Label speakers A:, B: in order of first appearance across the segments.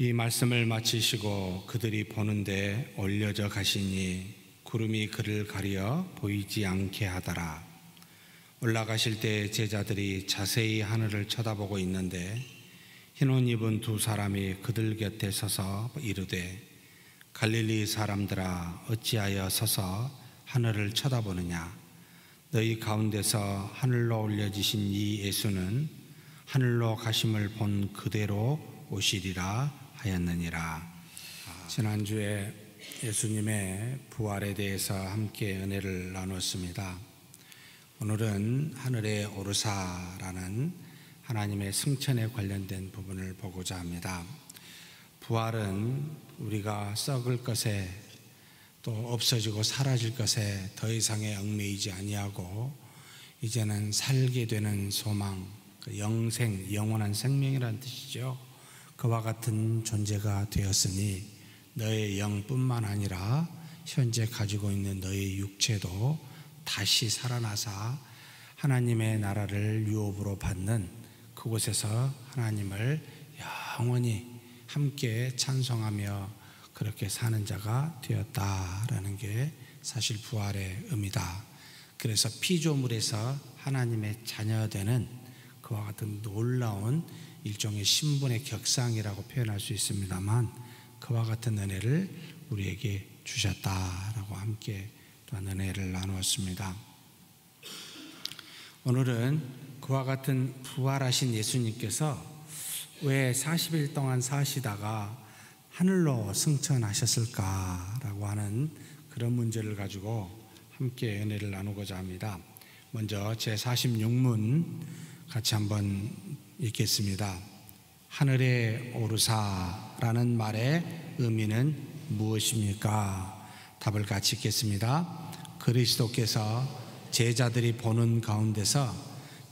A: 이 말씀을 마치시고 그들이 보는데 올려져 가시니 구름이 그를 가려 보이지 않게 하더라. 올라가실 때 제자들이 자세히 하늘을 쳐다보고 있는데 흰옷 입은 두 사람이 그들 곁에 서서 이르되 갈릴리 사람들아 어찌하여 서서 하늘을 쳐다보느냐. 너희 가운데서 하늘로 올려지신 이 예수는 하늘로 가심을 본 그대로 오시리라 하였느니라. 지난주에 예수님의 부활에 대해서 함께 은혜를 나눴습니다. 오늘은 하늘에 오르사라는 하나님의 승천에 관련된 부분을 보고자 합니다. 부활은 우리가 썩을 것에 또 없어지고 사라질 것에 더 이상의 얽매이지 아니하고 이제는 살게 되는 소망, 영생, 영원한 생명이라는 뜻이죠. 그와 같은 존재가 되었으니 너의 영뿐만 아니라 현재 가지고 있는 너의 육체도 다시 살아나사 하나님의 나라를 유업으로 받는 그곳에서 하나님을 영원히 함께 찬송하며 그렇게 사는 자가 되었다라는 게 사실 부활의 의미다. 그래서 피조물에서 하나님의 자녀되는 그와 같은 놀라운 일종의 신분의 격상이라고 표현할 수 있습니다만 그와 같은 은혜를 우리에게 주셨다라고 함께 또한 은혜를 나누었습니다. 오늘은 그와 같은 부활하신 예수님께서 왜 40일 동안 사시다가 하늘로 승천하셨을까라고 하는 그런 문제를 가지고 함께 은혜를 나누고자 합니다. 먼저 제46문 같이 한번 읽겠습니다. 하늘에 오르사라는 말의 의미는 무엇입니까? 답을 같이 읽겠습니다. 그리스도께서 제자들이 보는 가운데서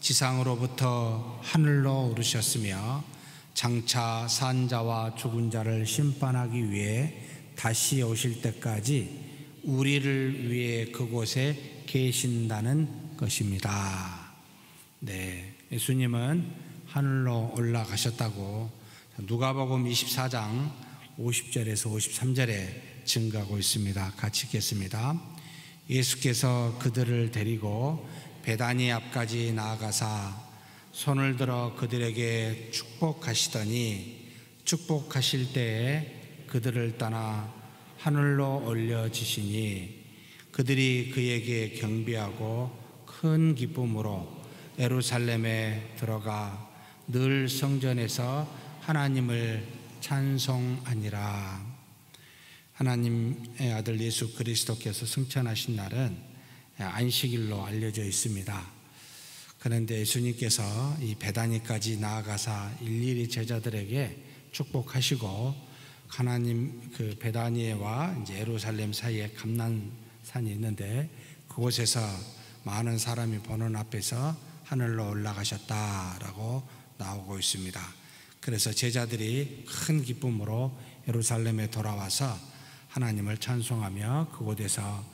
A: 지상으로부터 하늘로 오르셨으며 장차 산 자와 죽은 자를 심판하기 위해 다시 오실 때까지 우리를 위해 그곳에 계신다는 것입니다. 네, 예수님은 하늘로 올라가셨다고 누가복음 24장 50절에서 53절에 증거하고 있습니다. 같이 읽겠습니다. 예수께서 그들을 데리고 베다니 앞까지 나아가사 손을 들어 그들에게 축복하시더니 축복하실 때에 그들을 떠나 하늘로 올려지시니 그들이 그에게 경배하고 큰 기쁨으로 예루살렘에 들어가 늘 성전에서 하나님을 찬송하니라. 하나님의 아들 예수 그리스도께서 승천하신 날은 안식일로 알려져 있습니다. 그런데 예수님께서 이 베다니까지 나아가사 일일이 제자들에게 축복하시고 하나님 그 베다니와 이제 예루살렘 사이에 감난산이 있는데 그곳에서 많은 사람이 보는 앞에서 하늘로 올라가셨다라고 나오고 있습니다. 그래서 제자들이 큰 기쁨으로 예루살렘에 돌아와서 하나님을 찬송하며 그곳에서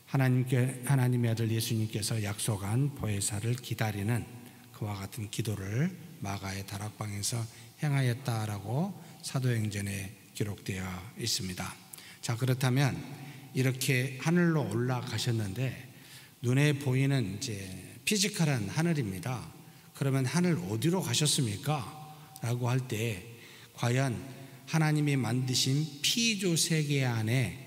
A: 하나님의 아들 예수님께서 약속한 보혜사를 기다리는 그와 같은 기도를 마가의 다락방에서 행하였다라고 사도행전에 기록되어 있습니다. 자, 그렇다면 이렇게 하늘로 올라가셨는데 눈에 보이는 이제 피지컬한 하늘입니다. 그러면 하늘 어디로 가셨습니까? 라고 할 때 과연 하나님이 만드신 피조 세계 안에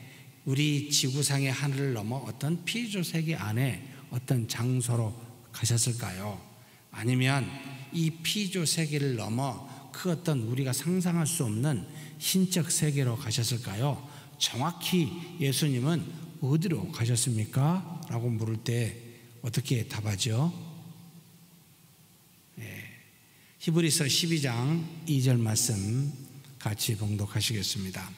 A: 우리 지구상의 하늘을 넘어 어떤 피조 세계 안에 어떤 장소로 가셨을까요? 아니면 이 피조 세계를 넘어 그 어떤 우리가 상상할 수 없는 신적 세계로 가셨을까요? 정확히 예수님은 어디로 가셨습니까? 라고 물을 때 어떻게 답하죠? 히브리서 12장 2절 말씀 같이 봉독하시겠습니다.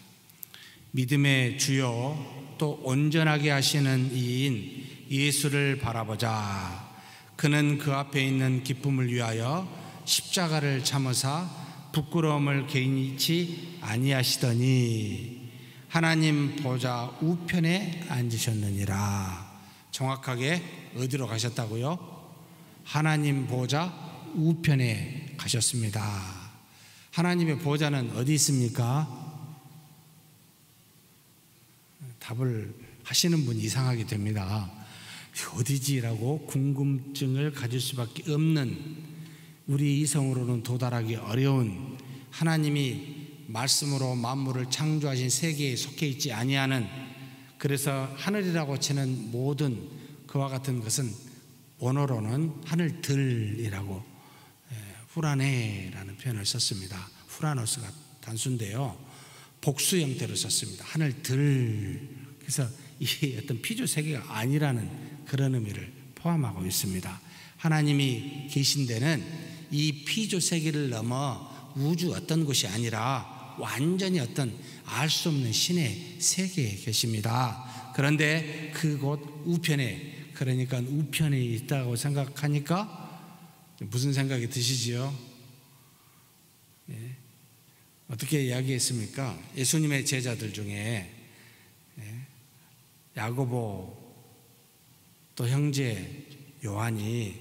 A: 믿음의 주요 또 온전하게 하시는 이인 예수를 바라보자. 그는 그 앞에 있는 기쁨을 위하여 십자가를 참으사 부끄러움을 개의치 아니하시더니 하나님 보좌 우편에 앉으셨느니라. 정확하게 어디로 가셨다고요? 하나님 보좌 우편에 가셨습니다. 하나님의 보좌는 어디 있습니까? 답을 하시는 분이 이상하게 됩니다. 어디지라고 궁금증을 가질 수밖에 없는, 우리 이성으로는 도달하기 어려운, 하나님이 말씀으로 만물을 창조하신 세계에 속해 있지 아니하는, 그래서 하늘이라고 치는 모든 그와 같은 것은 원어로는 하늘들이라고, 후라네라는 표현을 썼습니다. 후라노스가 단수인데요, 복수 형태로 썼습니다. 하늘들. 그래서 이 어떤 피조 세계가 아니라는 그런 의미를 포함하고 있습니다. 하나님이 계신 데는 이 피조 세계를 넘어 우주 어떤 곳이 아니라 완전히 어떤 알 수 없는 신의 세계에 계십니다. 그런데 그곳 우편에, 그러니까 우편에 있다고 생각하니까 무슨 생각이 드시지요? 어떻게 이야기했습니까? 예수님의 제자들 중에 야고보 또 형제 요한이,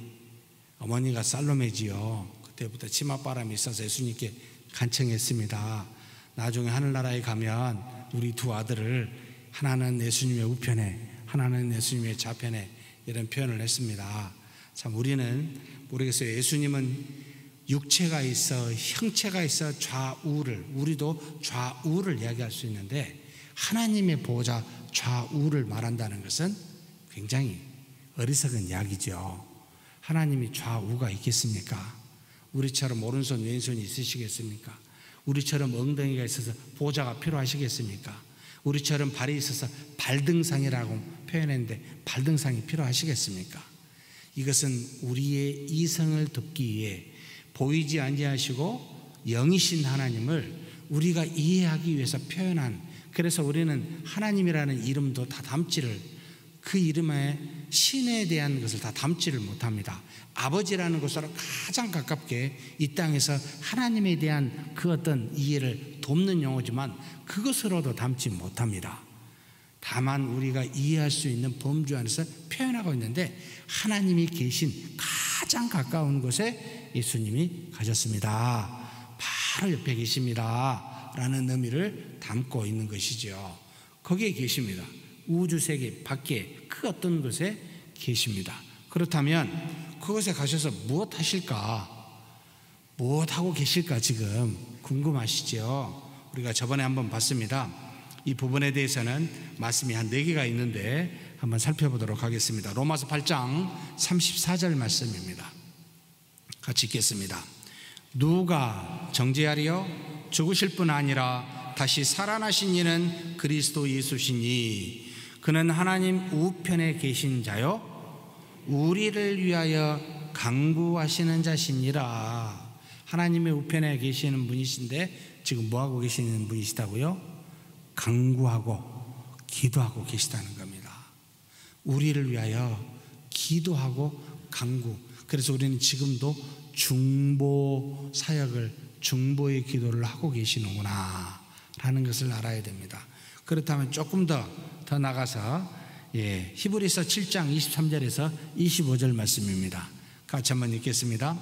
A: 어머니가 살로메지요, 그때부터 치맛바람이 있어서 예수님께 간청했습니다. 나중에 하늘나라에 가면 우리 두 아들을, 하나는 예수님의 우편에, 하나는 예수님의 좌편에, 이런 표현을 했습니다. 참 우리는 모르겠어요. 예수님은 육체가 있어, 형체가 있어 좌우를, 우리도 좌우를 이야기할 수 있는데, 하나님의 보좌 좌우를 말한다는 것은 굉장히 어리석은 이야기죠. 하나님이 좌우가 있겠습니까? 우리처럼 오른손 왼손이 있으시겠습니까? 우리처럼 엉덩이가 있어서 보좌가 필요하시겠습니까? 우리처럼 발이 있어서 발등상이라고 표현했는데 발등상이 필요하시겠습니까? 이것은 우리의 이성을 돕기 위해 보이지 아니하시고 영이신 하나님을 우리가 이해하기 위해서 표현한, 그래서 우리는 하나님이라는 이름도 다 담지를, 그 이름에 신에 대한 것을 다 담지를 못합니다. 아버지라는 것으로 가장 가깝게 이 땅에서 하나님에 대한 그 어떤 이해를 돕는 용어지만 그것으로도 담지 못합니다. 다만 우리가 이해할 수 있는 범주 안에서 표현하고 있는데, 하나님이 계신 가장 가까운 곳에 예수님이 가셨습니다. 바로 옆에 계십니다 라는 의미를 담고 있는 것이죠. 거기에 계십니다. 우주세계 밖에 그 어떤 곳에 계십니다. 그렇다면 그곳에 가셔서 무엇 하실까? 무엇 하고 계실까? 지금 궁금하시죠? 우리가 저번에 한번 봤습니다. 이 부분에 대해서는 말씀이 한 4개가 있는데 한번 살펴보도록 하겠습니다. 로마서 8장 34절 말씀입니다. 같이 읽겠습니다. 누가 정죄하리요? 죽으실 뿐 아니라 다시 살아나신 이는 그리스도 예수시니 그는 하나님 우편에 계신 자요 우리를 위하여 간구하시는 자시니라. 하나님의 우편에 계시는 분이신데 지금 뭐하고 계시는 분이시다고요? 간구하고 기도하고 계시다는 겁니다. 우리를 위하여 기도하고 간구. 그래서 우리는 지금도 중보 사역을, 중보의 기도를 하고 계시는구나 라는 것을 알아야 됩니다. 그렇다면 조금 더 나가서 히브리서 7장 23절에서 25절 말씀입니다. 같이 한번 읽겠습니다.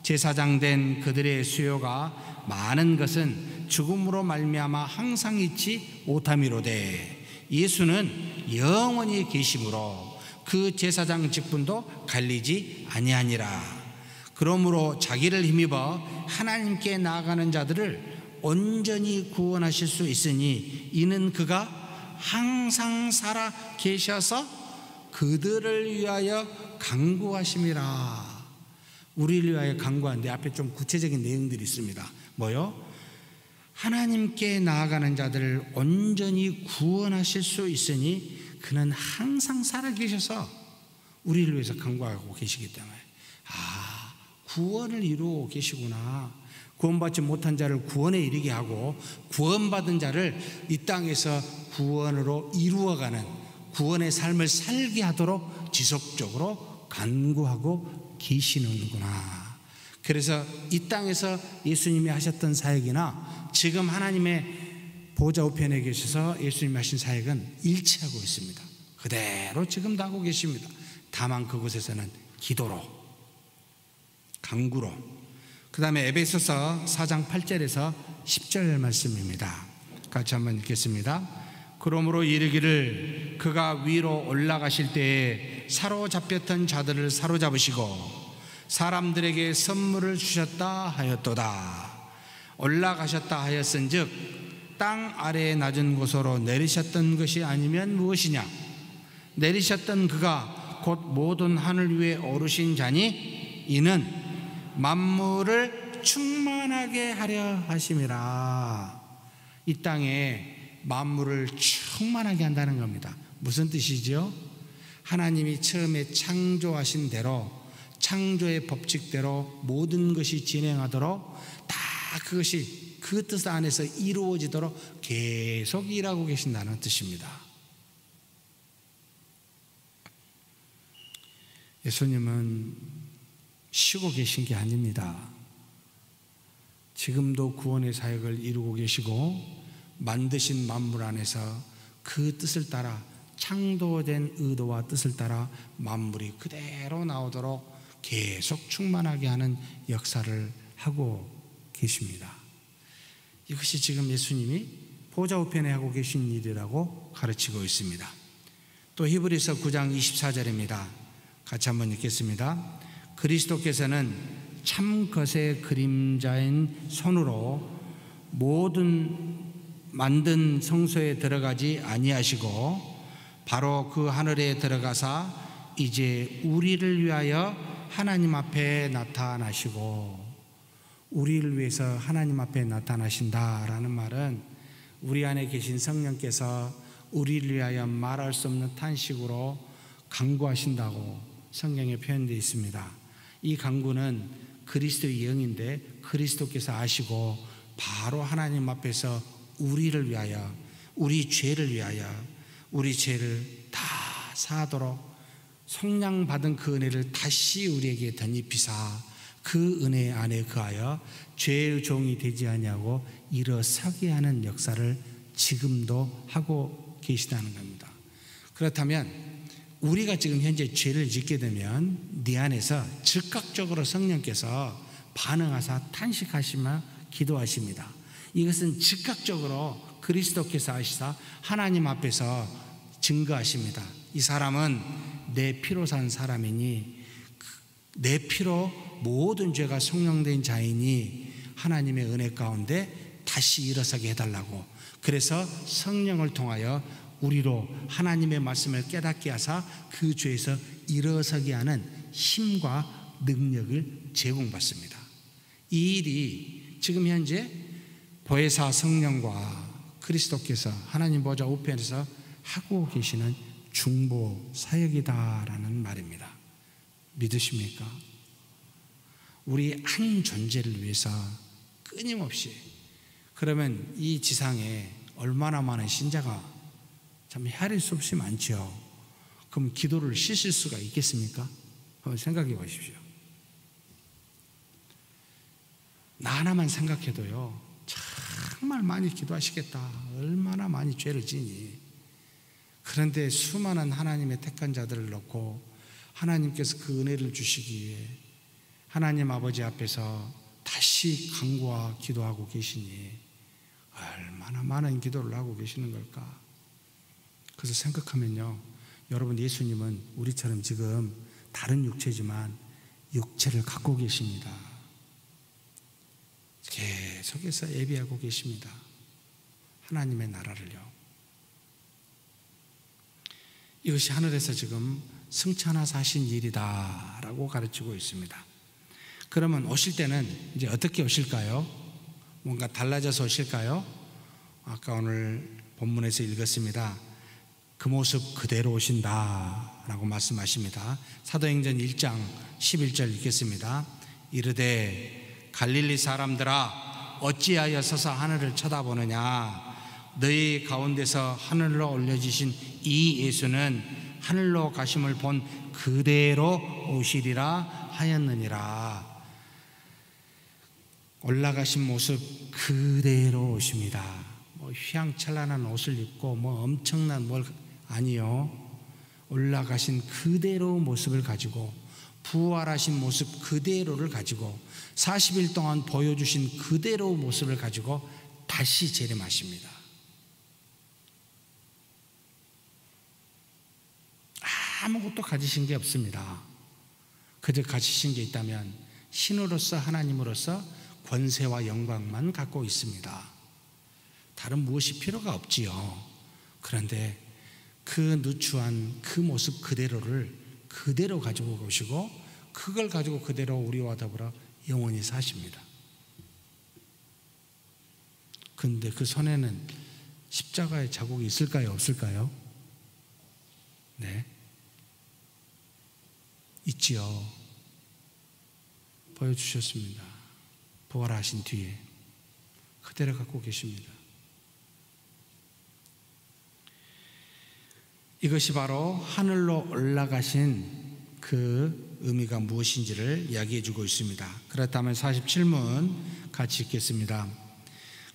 A: 제사장 된 그들의 수요가 많은 것은 죽음으로 말미암아 항상 있지 못함이로되 예수는 영원히 계심으로 그 제사장 직분도 갈리지 아니하니라. 그러므로 자기를 힘입어 하나님께 나아가는 자들을 온전히 구원하실 수 있으니 이는 그가 항상 살아 계셔서 그들을 위하여 간구하심이라. 우리를 위하여 간구하는데 앞에 좀 구체적인 내용들이 있습니다. 뭐요? 하나님께 나아가는 자들을 온전히 구원하실 수 있으니 그는 항상 살아 계셔서 우리를 위해서 간구하고 계시기 때문에, 구원을 이루어 계시구나. 구원받지 못한 자를 구원에 이르게 하고 구원받은 자를 이 땅에서 구원으로 이루어가는 구원의 삶을 살게 하도록 지속적으로 간구하고 계시는구나. 그래서 이 땅에서 예수님이 하셨던 사역이나 지금 하나님의 보좌 우편에 계셔서 예수님이 하신 사역은 일치하고 있습니다. 그대로 지금도 하고 계십니다. 다만 그곳에서는 기도로, 간구로, 그 다음에 에베소서 4장 8절에서 10절 말씀입니다. 같이 한번 읽겠습니다. 그러므로 이르기를 그가 위로 올라가실 때에 사로잡혔던 자들을 사로잡으시고 사람들에게 선물을 주셨다 하였도다. 올라가셨다 하였은즉 땅 아래의 낮은 곳으로 내리셨던 것이 아니면 무엇이냐? 내리셨던 그가 곧 모든 하늘 위에 오르신 자니 이는 만물을 충만하게 하려 하심이라. 이 땅에 만물을 충만하게 한다는 겁니다. 무슨 뜻이죠? 하나님이 처음에 창조하신 대로, 창조의 법칙대로 모든 것이 진행하도록 다 그것이 그 뜻 안에서 이루어지도록 계속 일하고 계신다는 뜻입니다. 예수님은 쉬고 계신 게 아닙니다. 지금도 구원의 사역을 이루고 계시고 만드신 만물 안에서 그 뜻을 따라, 창조된 의도와 뜻을 따라 만물이 그대로 나오도록 계속 충만하게 하는 역사를 하고 계십니다. 이것이 지금 예수님이 보좌 우편에 하고 계신 일이라고 가르치고 있습니다. 또 히브리서 9장 24절입니다. 같이 한번 읽겠습니다. 그리스도께서는 참 것의 그림자인 손으로 모든 만든 성소에 들어가지 아니하시고 바로 그 하늘에 들어가사 이제 우리를 위하여 하나님 앞에 나타나시고, 우리를 위해서 하나님 앞에 나타나신다라는 말은 우리 안에 계신 성령께서 우리를 위하여 말할 수 없는 탄식으로 간구하신다고 성경에 표현되어 있습니다. 이 간구는 그리스도의 영인데 그리스도께서 아시고 바로 하나님 앞에서 우리를 위하여, 우리 죄를 위하여, 우리 죄를 다 사하도록 속량 받은 그 은혜를 다시 우리에게 덧입히사 그 은혜 안에 거하여 죄의 종이 되지 아니하고 일어서게 하는 역사를 지금도 하고 계시다는 겁니다. 그렇다면 우리가 지금 현재 죄를 짓게 되면 네 안에서 즉각적으로 성령께서 반응하사 탄식하시며 기도하십니다. 이것은 즉각적으로 그리스도께서 하시사 하나님 앞에서 증거하십니다. 이 사람은 내 피로 산 사람이니, 내 피로 모든 죄가 속량된 자이니 하나님의 은혜 가운데 다시 일어서게 해달라고. 그래서 성령을 통하여 우리로 하나님의 말씀을 깨닫게 하사 그 죄에서 일어서게 하는 힘과 능력을 제공받습니다. 이 일이 지금 현재 보혜사 성령과 그리스도께서 하나님 보좌 우편에서 하고 계시는 중보 사역이다라는 말입니다. 믿으십니까? 우리 한 존재를 위해서 끊임없이, 그러면 이 지상에 얼마나 많은 신자가 참 헤아릴 수 없이 많죠. 그럼 기도를 씻을 수가 있겠습니까? 한번 생각해 보십시오. 나 하나만 생각해도요, 정말 많이 기도하시겠다. 얼마나 많이 죄를 지니. 그런데 수많은 하나님의 택한 자들을 놓고 하나님께서 그 은혜를 주시기에 하나님 아버지 앞에서 다시 간구와 기도하고 계시니 얼마나 많은 기도를 하고 계시는 걸까? 그래서 생각하면요, 여러분, 예수님은 우리처럼 지금 다른 육체지만 육체를 갖고 계십니다. 계속해서 예비하고 계십니다. 하나님의 나라를요. 이것이 하늘에서 지금 승천하사 하신 일이다 라고 가르치고 있습니다. 그러면 오실 때는 이제 어떻게 오실까요? 뭔가 달라져서 오실까요? 아까 오늘 본문에서 읽었습니다. 그 모습 그대로 오신다 라고 말씀하십니다. 사도행전 1장 11절 읽겠습니다. 이르되 갈릴리 사람들아 어찌하여 서서 하늘을 쳐다보느냐? 너희 가운데서 하늘로 올려지신 이 예수는 하늘로 가심을 본 그대로 오시리라 하였느니라. 올라가신 모습 그대로 오십니다. 뭐 휘황찬란한 옷을 입고 뭐 엄청난 뭘, 아니요. 올라가신 그대로 모습을 가지고 부활하신 모습 그대로를 가지고 40일 동안 보여주신 그대로 모습을 가지고 다시 재림하십니다. 아무것도 가지신 게 없습니다. 그저 가지신 게 있다면 신으로서 하나님으로서 권세와 영광만 갖고 있습니다. 다른 무엇이 필요가 없지요. 그런데 그 누추한 그 모습 그대로를 그대로 가지고 오시고 그걸 가지고 그대로 우리와 더불어 영원히 사십니다. 그런데 그 손에는 십자가의 자국이 있을까요? 없을까요? 네, 있지요. 보여주셨습니다. 부활하신 뒤에 그대로 갖고 계십니다. 이것이 바로 하늘로 올라가신 그 의미가 무엇인지를 이야기해 주고 있습니다. 그렇다면 47문 같이 읽겠습니다.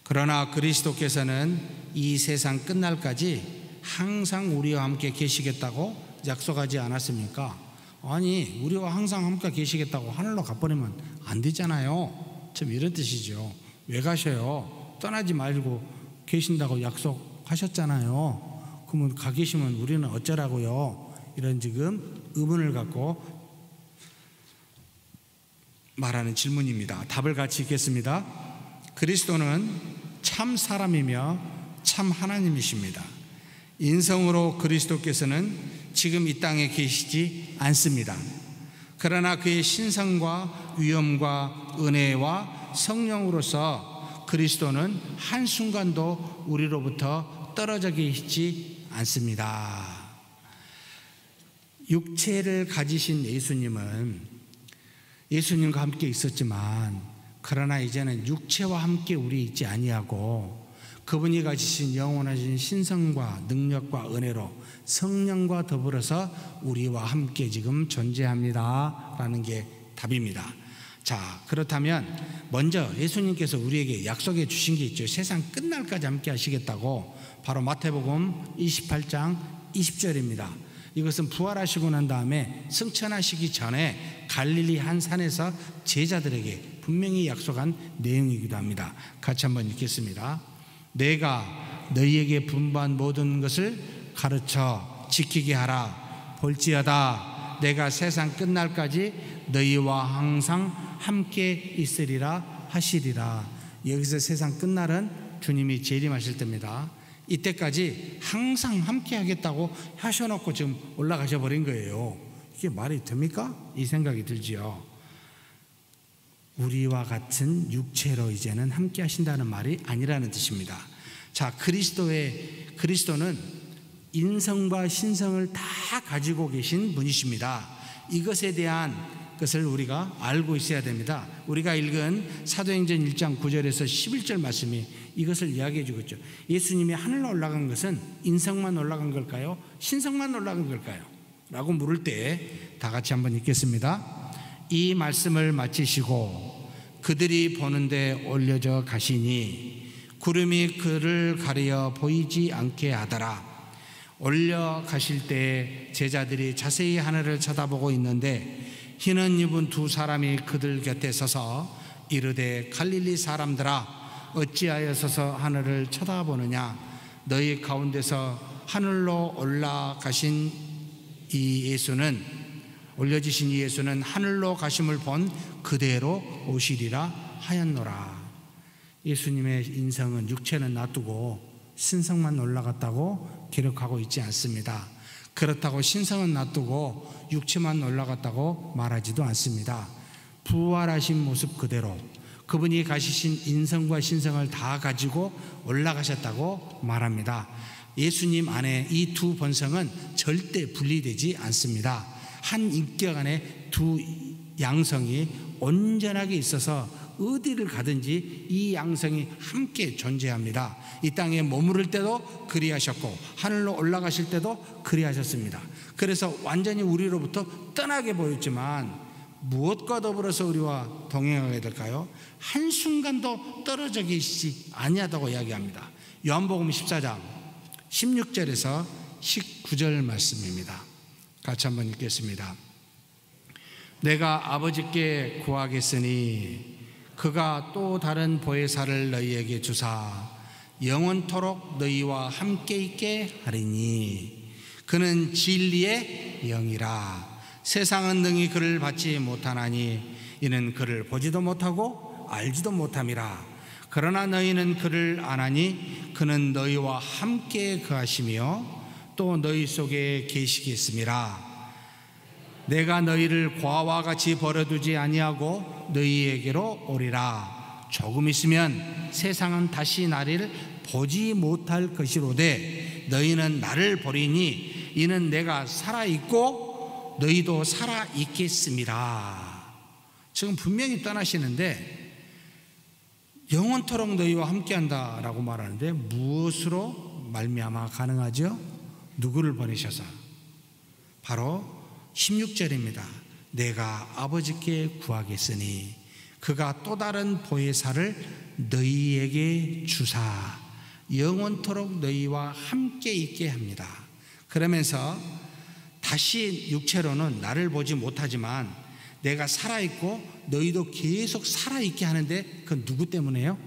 A: 그러나 그리스도께서는 이 세상 끝날까지 항상 우리와 함께 계시겠다고 약속하지 않았습니까? 아니, 우리와 항상 함께 계시겠다고 하늘로 가버리면 안 되잖아요. 좀 이런 뜻이죠. 왜 가셔요? 떠나지 말고 계신다고 약속하셨잖아요. 그러면 가 계시면 우리는 어쩌라고요? 이런 지금 의문을 갖고 말하는 질문입니다. 답을 같이 읽겠습니다. 그리스도는 참 사람이며 참 하나님이십니다. 인성으로 그리스도께서는 지금 이 땅에 계시지 않습니다. 그러나 그의 신성과 위엄과 은혜와 성령으로서 그리스도는 한순간도 우리로부터 떨어져 계시지 않습니다. 육체를 가지신 예수님과 함께 있었지만 그러나 이제는 육체와 함께 우리 있지 아니하고 그분이 가지신 영원하신 신성과 능력과 은혜로 성령과 더불어서 우리와 함께 지금 존재합니다 라는 게 답입니다. 자, 그렇다면 먼저 예수님께서 우리에게 약속해 주신 게 있죠. 세상 끝날까지 함께 하시겠다고. 바로 마태복음 28장 20절입니다. 이것은 부활하시고 난 다음에 승천하시기 전에 갈릴리 한 산에서 제자들에게 분명히 약속한 내용이기도 합니다. 같이 한번 읽겠습니다. 내가 너희에게 분부한 모든 것을 가르쳐 지키게 하라. 볼지어다 내가 세상 끝날까지 너희와 항상 함께 있으리라 하시리라. 여기서 세상 끝날은 주님이 재림하실 때입니다. 이때까지 항상 함께 하겠다고 하셔놓고 지금 올라가셔 버린 거예요. 이게 말이 됩니까? 이 생각이 들지요. 우리와 같은 육체로 이제는 함께 하신다는 말이 아니라는 뜻입니다. 자, 그리스도는 인성과 신성을 다 가지고 계신 분이십니다. 이것에 대한 것을 우리가 알고 있어야 됩니다. 우리가 읽은 사도행전 1장 9절에서 11절 말씀이 이것을 이야기해 주고 있죠. 예수님이 하늘로 올라간 것은 인성만 올라간 걸까요? 신성만 올라간 걸까요? 라고 물을 때 다 같이 한번 읽겠습니다. 이 말씀을 마치시고 그들이 보는데 올려져 가시니 구름이 그를 가려 보이지 않게 하더라. 올려가실 때 제자들이 자세히 하늘을 쳐다보고 있는데 흰옷 입은 두 사람이 그들 곁에 서서 이르되 갈릴리 사람들아 어찌하여 서서 하늘을 쳐다보느냐. 너희 가운데서 하늘로 올라지신 이 예수는 하늘로 가심을 본 그대로 오시리라 하였노라. 예수님의 인성은 육체는 놔두고 신성만 올라갔다고 기록하고 있지 않습니다. 그렇다고 신성은 놔두고 육체만 올라갔다고 말하지도 않습니다. 부활하신 모습 그대로 그분이 가지신 인성과 신성을 다 가지고 올라가셨다고 말합니다. 예수님 안에 이 두 본성은 절대 분리되지 않습니다. 한 인격 안에 두 양성이 온전하게 있어서 어디를 가든지 이 양성이 함께 존재합니다. 이 땅에 머무를 때도 그리하셨고 하늘로 올라가실 때도 그리하셨습니다. 그래서 완전히 우리로부터 떠나게 보였지만 무엇과 더불어서 우리와 동행하게 될까요? 한순간도 떨어져 계시지 아니하다고 이야기합니다. 요한복음 14장 16절에서 19절 말씀입니다. 같이 한번 읽겠습니다. 내가 아버지께 구하겠으니 그가 또 다른 보혜사를 너희에게 주사 영원토록 너희와 함께 있게 하리니 그는 진리의 영이라. 세상은 능히 그를 받지 못하나니 이는 그를 보지도 못하고 알지도 못함이라. 그러나 너희는 그를 아나니 그는 너희와 함께 거하시며 또 너희 속에 계시겠음이라. 내가 너희를 고아와 같이 버려두지 아니하고 너희에게로 오리라. 조금 있으면 세상은 다시 나를 보지 못할 것이로되 너희는 나를 보리니 이는 내가 살아있고 너희도 살아있겠음이라. 지금 분명히 떠나시는데 영원토록 너희와 함께한다라고 말하는데 무엇으로 말미암아 가능하죠? 누구를 보내셔서? 바로 16절입니다. 내가 아버지께 구하겠으니 그가 또 다른 보혜사를 너희에게 주사 영원토록 너희와 함께 있게 합니다. 그러면서 다시 육체로는 나를 보지 못하지만 내가 살아있고 너희도 계속 살아있게 하는데 그건 누구 때문에요?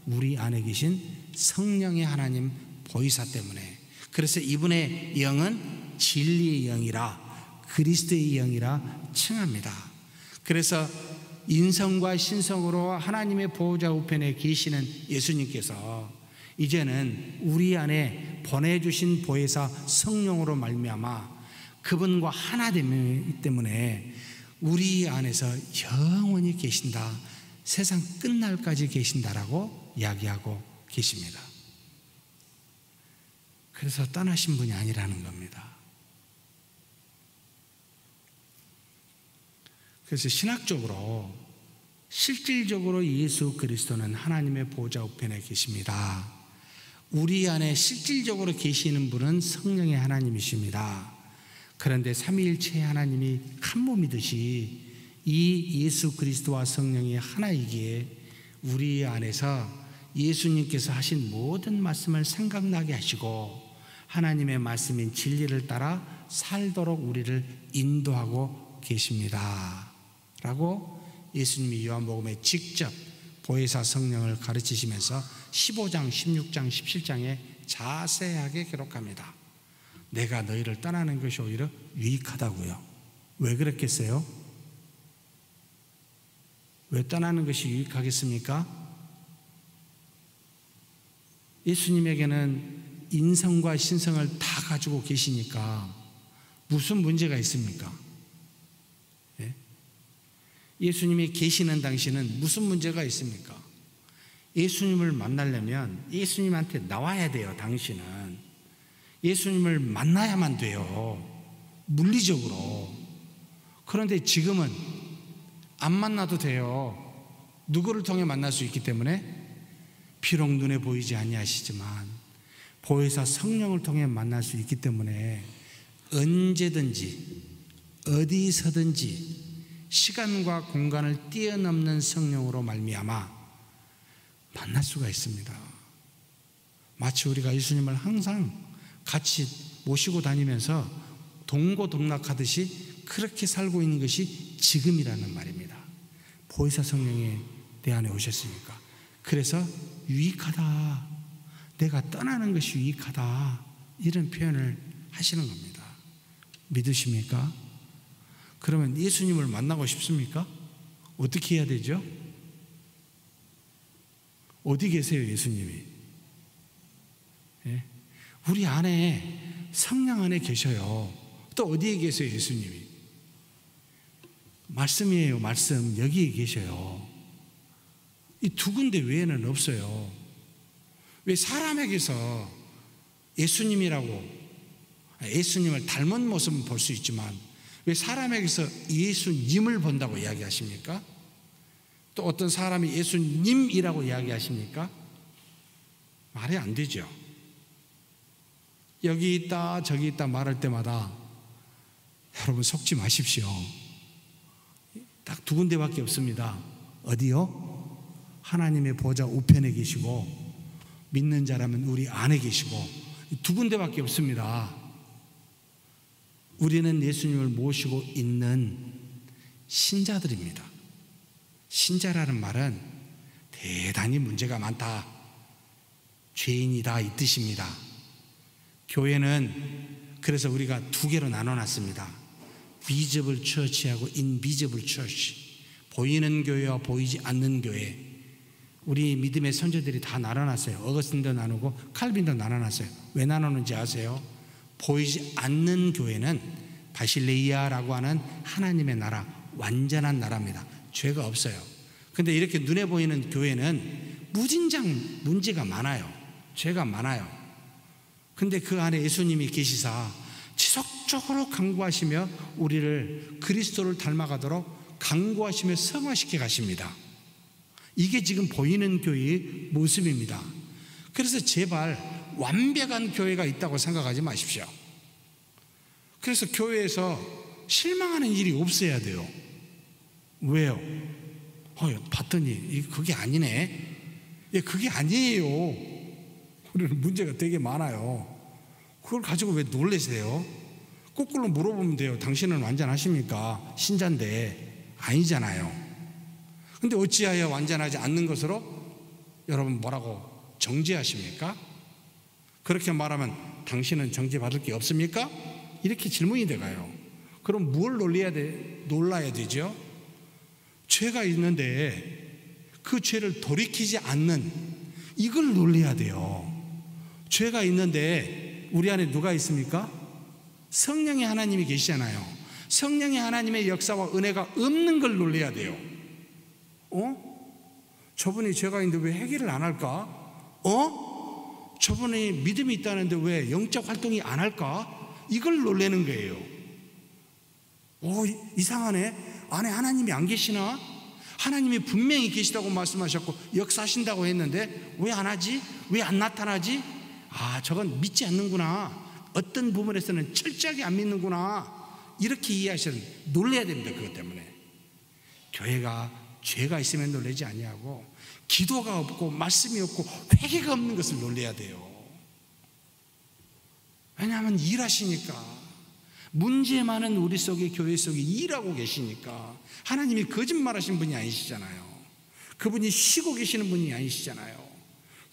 A: 우리 안에 계신 성령의 하나님 보혜사 때문에. 그래서 이분의 영은 진리의 영이라 그리스도의 영이라 칭합니다. 그래서 인성과 신성으로 하나님의 보호자 우편에 계시는 예수님께서 이제는 우리 안에 보내주신 보혜사 성령으로 말미암아 그분과 하나 되기 때문에 우리 안에서 영원히 계신다, 세상 끝날까지 계신다라고 이야기하고 계십니다. 그래서 떠나신 분이 아니라는 겁니다. 그래서 신학적으로 실질적으로 예수 그리스도는 하나님의 보호자 우편에 계십니다. 우리 안에 실질적으로 계시는 분은 성령의 하나님이십니다. 그런데 삼위일체 하나님이 한 몸이듯이 이 예수 그리스도와 성령이 하나이기에 우리 안에서 예수님께서 하신 모든 말씀을 생각나게 하시고 하나님의 말씀인 진리를 따라 살도록 우리를 인도하고 계십니다 라고 예수님이 요한복음에 직접 보혜사 성령을 가르치시면서 15장, 16장, 17장에 자세하게 기록합니다. 내가 너희를 떠나는 것이 오히려 유익하다고요. 왜 그랬겠어요? 왜 떠나는 것이 유익하겠습니까? 예수님에게는 인성과 신성을 다 가지고 계시니까 무슨 문제가 있습니까? 예수님이 계시는 당시는 무슨 문제가 있습니까? 예수님을 만나려면 예수님한테 나와야 돼요. 당신은 예수님을 만나야만 돼요, 물리적으로. 그런데 지금은 안 만나도 돼요. 누구를 통해 만날 수 있기 때문에? 비록 눈에 보이지 아니하시지만 보혜사 성령을 통해 만날 수 있기 때문에 언제든지 어디서든지 시간과 공간을 뛰어넘는 성령으로 말미암아 만날 수가 있습니다. 마치 우리가 예수님을 항상 같이 모시고 다니면서 동고동락하듯이 그렇게 살고 있는 것이 지금이라는 말입니다. 보혜사 성령이 내 안에 오셨으니까. 그래서 유익하다, 내가 떠나는 것이 유익하다, 이런 표현을 하시는 겁니다. 믿으십니까? 그러면 예수님을 만나고 싶습니까? 어떻게 해야 되죠? 어디 계세요, 예수님이? 예? 우리 안에, 성령 안에 계셔요. 또 어디에 계세요, 예수님이? 말씀이에요, 말씀. 여기에 계셔요. 이 두 군데 외에는 없어요. 왜 사람에게서 예수님을 닮은 모습은 볼 수 있지만 왜 사람에게서 예수님을 본다고 이야기하십니까? 또 어떤 사람이 예수님이라고 이야기하십니까? 말이 안 되죠. 여기 있다 저기 있다 말할 때마다 여러분 속지 마십시오. 딱 두 군데밖에 없습니다. 어디요? 하나님의 보좌 우편에 계시고 믿는 자라면 우리 안에 계시고 두 군데밖에 없습니다. 우리는 예수님을 모시고 있는 신자들입니다. 신자라는 말은 대단히 문제가 많다, 죄인이다 이 뜻입니다. 교회는 그래서 우리가 두 개로 나눠놨습니다. 비저블 처치하고 인비저블 처치, 보이는 교회와 보이지 않는 교회. 우리 믿음의 선조들이 다 나눠놨어요. 어거스틴도 나누고 칼빈도 나눠놨어요. 왜 나누는지 아세요? 보이지 않는 교회는 바실레이아라고 하는 하나님의 나라, 완전한 나라입니다. 죄가 없어요. 근데 이렇게 눈에 보이는 교회는 무진장 문제가 많아요. 죄가 많아요. 근데 그 안에 예수님이 계시사 지속적으로 강구하시며 우리를 그리스도를 닮아가도록 강구하시며 성화시켜 가십니다. 이게 지금 보이는 교회의 모습입니다. 그래서 제발 완벽한 교회가 있다고 생각하지 마십시오. 그래서 교회에서 실망하는 일이 없어야 돼요. 왜요? 봤더니 그게 아니네. 그게 아니에요. 우리는 문제가 되게 많아요. 그걸 가지고 왜 놀라세요? 거꾸로 물어보면 돼요. 당신은 완전하십니까? 신자인데. 아니잖아요. 근데 어찌하여 완전하지 않는 것으로 여러분 뭐라고 정죄하십니까? 그렇게 말하면 당신은 정죄받을 게 없습니까? 이렇게 질문이 돼가요. 그럼 뭘 놀라야 되죠? 죄가 있는데 그 죄를 돌이키지 않는, 이걸 놀라야 돼요. 죄가 있는데 우리 안에 누가 있습니까? 성령의 하나님이 계시잖아요. 성령의 하나님의 역사와 은혜가 없는 걸 놀라야 돼요. 저분이 죄가 있는데 왜 회개를 안 할까? 저분이 믿음이 있다는데 왜 영적 활동이 안 할까? 이걸 놀라는 거예요. 이상하네. 안에 하나님이 안 계시나? 하나님이 분명히 계시다고 말씀하셨고 역사하신다고 했는데 왜 안 하지? 왜 안 나타나지? 저건 믿지 않는구나. 어떤 부분에서는 철저하게 안 믿는구나. 이렇게 이해하시면 놀라야 됩니다. 그것 때문에. 교회가 죄가 있으면 놀라지 아니하고 기도가 없고 말씀이 없고 회개가 없는 것을 놀라야 돼요. 왜냐하면 일하시니까. 문제 많은 우리 속에, 교회 속에 일하고 계시니까. 하나님이 거짓말하신 분이 아니시잖아요. 그분이 쉬고 계시는 분이 아니시잖아요.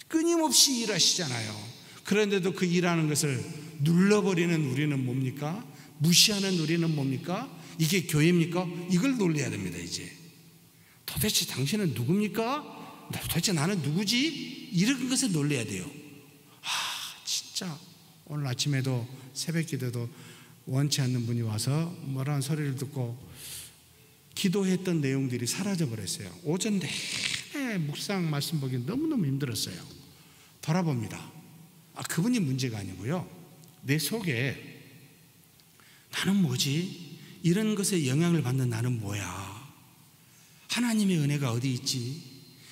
A: 끊임없이 일하시잖아요. 그런데도 그 일하는 것을 눌러버리는 우리는 뭡니까? 무시하는 우리는 뭡니까? 이게 교회입니까? 이걸 놀라야 됩니다. 이제 도대체 당신은 누굽니까? 도대체 나는 누구지? 이런 것에 놀라야 돼요. 진짜 오늘 아침에도 새벽 기도도 원치 않는 분이 와서 뭐라는 소리를 듣고 기도했던 내용들이 사라져 버렸어요. 오전 내내 묵상 말씀 보기 너무너무 힘들었어요. 돌아봅니다. 그분이 문제가 아니고요, 내 속에 나는 뭐지? 이런 것에 영향을 받는 나는 뭐야? 하나님의 은혜가 어디 있지?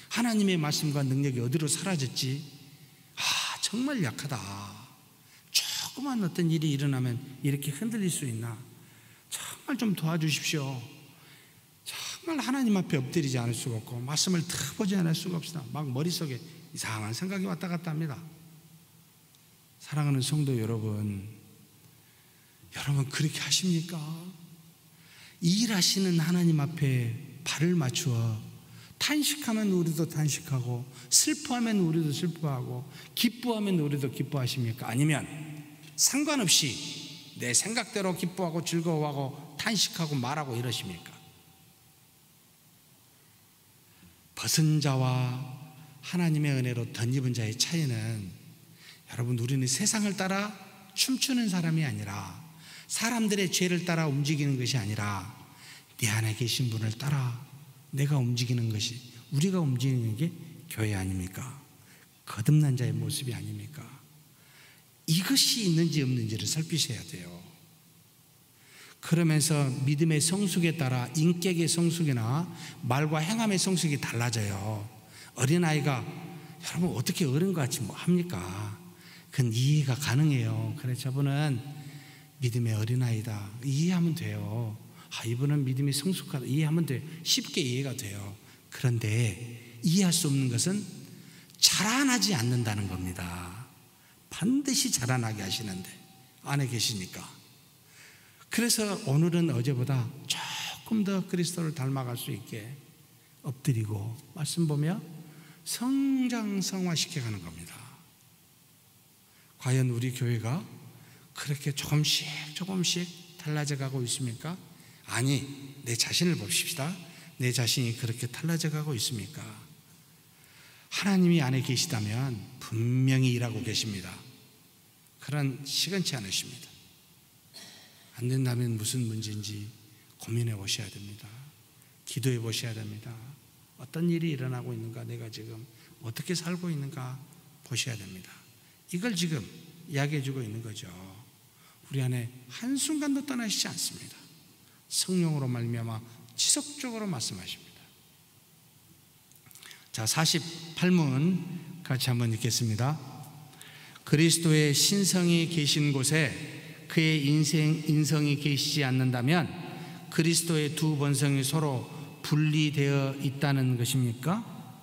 A: 하나님의 말씀과 능력이 어디로 사라졌지? 정말 약하다. 조그만 어떤 일이 일어나면 이렇게 흔들릴 수 있나? 정말 좀 도와주십시오. 정말 하나님 앞에 엎드리지 않을 수가 없고 말씀을 들어보지 않을 수가 없으나 막 머릿속에 이상한 생각이 왔다 갔다 합니다. 사랑하는 성도 여러분, 여러분 그렇게 하십니까? 일하시는 하나님 앞에 발을 맞추어 탄식하면 우리도 탄식하고 슬퍼하면 우리도 슬퍼하고 기뻐하면 우리도 기뻐하십니까? 아니면 상관없이 내 생각대로 기뻐하고 즐거워하고 탄식하고 말하고 이러십니까? 벗은 자와 하나님의 은혜로 덧입은 자의 차이는, 여러분 우리는 세상을 따라 춤추는 사람이 아니라 사람들의 죄를 따라 움직이는 것이 아니라 내 안에 계신 분을 따라 내가 움직이는 것이, 우리가 움직이는 게 교회 아닙니까? 거듭난 자의 모습이 아닙니까? 이것이 있는지 없는지를 살피셔야 돼요. 그러면서 믿음의 성숙에 따라 인격의 성숙이나 말과 행함의 성숙이 달라져요. 어린아이가 여러분 어떻게 어른같이 뭐 합니까? 그건 이해가 가능해요. 그래, 저분은 믿음의 어린아이다, 이해하면 돼요. 이분은 믿음이 성숙하다, 이해하면 돼요. 쉽게 이해가 돼요. 그런데 이해할 수 없는 것은 자라나지 않는다는 겁니다. 반드시 자라나게 하시는데 안에 계시니까. 그래서 오늘은 어제보다 조금 더 그리스도를 닮아갈 수 있게 엎드리고 말씀 보며 성장성화시켜가는 겁니다. 과연 우리 교회가 그렇게 조금씩 달라져 가고 있습니까? 아니, 내 자신을 봅시다. 내 자신이 그렇게 달라져 가고 있습니까? 하나님이 안에 계시다면 분명히 일하고 계십니다. 그런 시간치 않으십니다. 안 된다면 무슨 문제인지 고민해 보셔야 됩니다. 기도해 보셔야 됩니다. 어떤 일이 일어나고 있는가, 내가 지금 어떻게 살고 있는가 보셔야 됩니다. 이걸 지금 이야기해 주고 있는 거죠. 우리 안에 한순간도 떠나시지 않습니다. 성령으로 말미암아 지속적으로 말씀하십니다. 자, 48문 같이 한번 읽겠습니다. 그리스도의 신성이 계신 곳에 그의 인성이 계시지 않는다면 그리스도의 두 본성이 서로 분리되어 있다는 것입니까?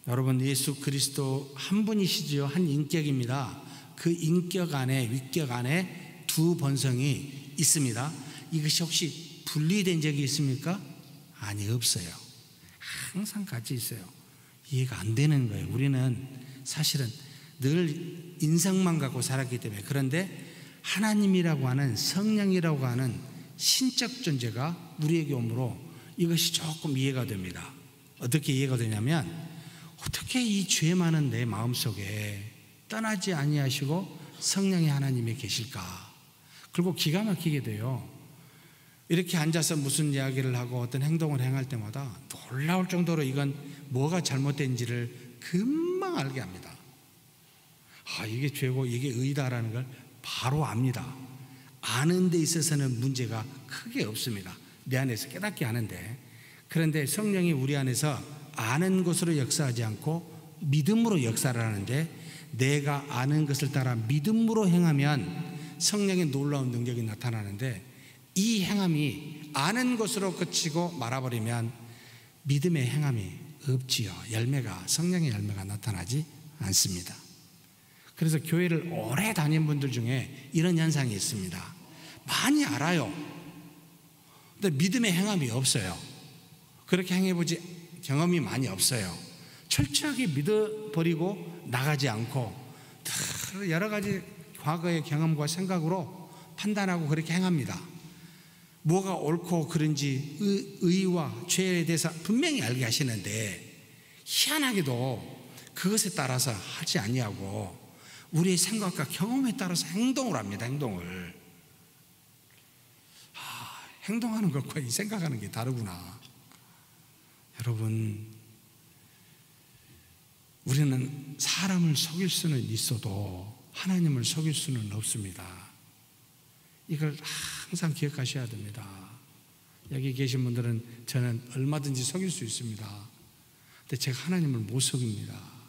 A: 여러분, 예수 그리스도 한 분이시죠. 한 인격입니다. 그 인격 안에, 위격 안에 두 본성이 있습니다. 이것이 혹시 분리된 적이 있습니까? 아니, 없어요. 항상 같이 있어요. 이해가 안 되는 거예요. 우리는 사실은 늘 인성만 갖고 살았기 때문에. 그런데 하나님이라고 하는, 성령이라고 하는 신적 존재가 우리에게 오므로 이것이 조금 이해가 됩니다. 어떻게 이해가 되냐면, 어떻게 이 죄 많은 내 마음속에 떠나지 아니하시고 성령의 하나님이 계실까? 그리고 기가 막히게 돼요. 이렇게 앉아서 무슨 이야기를 하고 어떤 행동을 행할 때마다 놀라울 정도로 이건 뭐가 잘못된지를 금방 알게 합니다. 아, 이게 죄고 이게 의다라는 걸 바로 압니다. 아는 데 있어서는 문제가 크게 없습니다. 내 안에서 깨닫게 하는데, 그런데 성령이 우리 안에서 아는 것으로 역사하지 않고 믿음으로 역사를 하는데, 내가 아는 것을 따라 믿음으로 행하면 성령의 놀라운 능력이 나타나는데, 이 행함이 아는 것으로 그치고 말아버리면 믿음의 행함이 없지요. 열매가, 성령의 열매가 나타나지 않습니다. 그래서 교회를 오래 다닌 분들 중에 이런 현상이 있습니다. 많이 알아요. 근데 믿음의 행함이 없어요. 그렇게 행해보지 경험이 많이 없어요. 철저하게 믿어버리고 나가지 않고 여러 가지 과거의 경험과 생각으로 판단하고 그렇게 행합니다. 뭐가 옳고 그른지 의와 죄에 대해서 분명히 알게 하시는데, 희한하게도 그것에 따라서 하지 아니하고 우리의 생각과 경험에 따라서 행동을 합니다. 행동하는 것과 이 생각하는 게 다르구나. 여러분, 우리는 사람을 속일 수는 있어도 하나님을 속일 수는 없습니다. 이걸 항상 기억하셔야 됩니다. 여기 계신 분들은 저는 얼마든지 속일 수 있습니다. 근데 제가 하나님을 못 속입니다.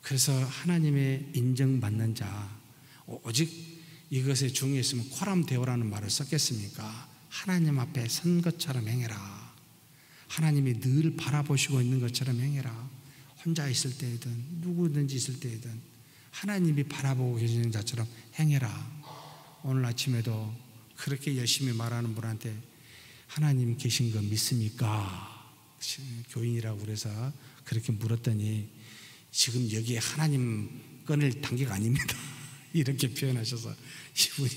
A: 그래서 하나님의 인정받는 자, 오직 이것에 중요했으면 코람 데오라는 말을 썼겠습니까? 하나님 앞에 선 것처럼 행해라. 하나님이 늘 바라보시고 있는 것처럼 행해라. 혼자 있을 때이든 누구든지 있을 때이든 하나님이 바라보고 계시는 자처럼 행해라. 오늘 아침에도 그렇게 열심히 말하는 분한테 하나님 계신 거 믿습니까? 교인이라고 그래서 그렇게 물었더니 지금 여기에 하나님 꺼낼 단계가 아닙니다. 이렇게 표현하셔서 이분이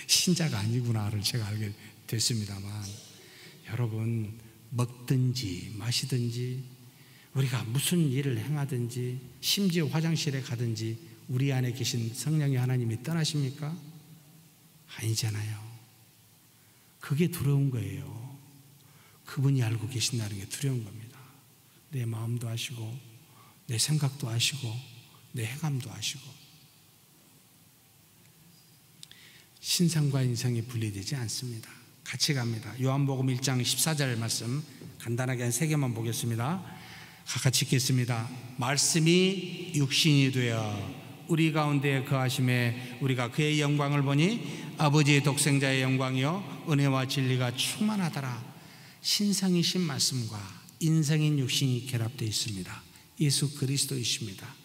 A: 신자가 아니구나를 제가 알게 됐습니다만, 여러분, 먹든지 마시든지 우리가 무슨 일을 행하든지 심지어 화장실에 가든지 우리 안에 계신 성령의 하나님이 떠나십니까? 아니잖아요. 그게 두려운 거예요. 그분이 알고 계신다는 게 두려운 겁니다. 내 마음도 아시고 내 생각도 아시고 내 행함도 아시고. 신성과 인성이 분리되지 않습니다. 같이 갑니다. 요한복음 1장 14절 말씀 간단하게 한 3개만 보겠습니다. 같이 읽겠습니다. 말씀이 육신이 되어 우리 가운데 거하심에 우리가 그의 영광을 보니 아버지의 독생자의 영광이요 은혜와 진리가 충만하더라. 신성이신 말씀과 인성인 육신이 결합되어 있습니다. 예수 그리스도이십니다.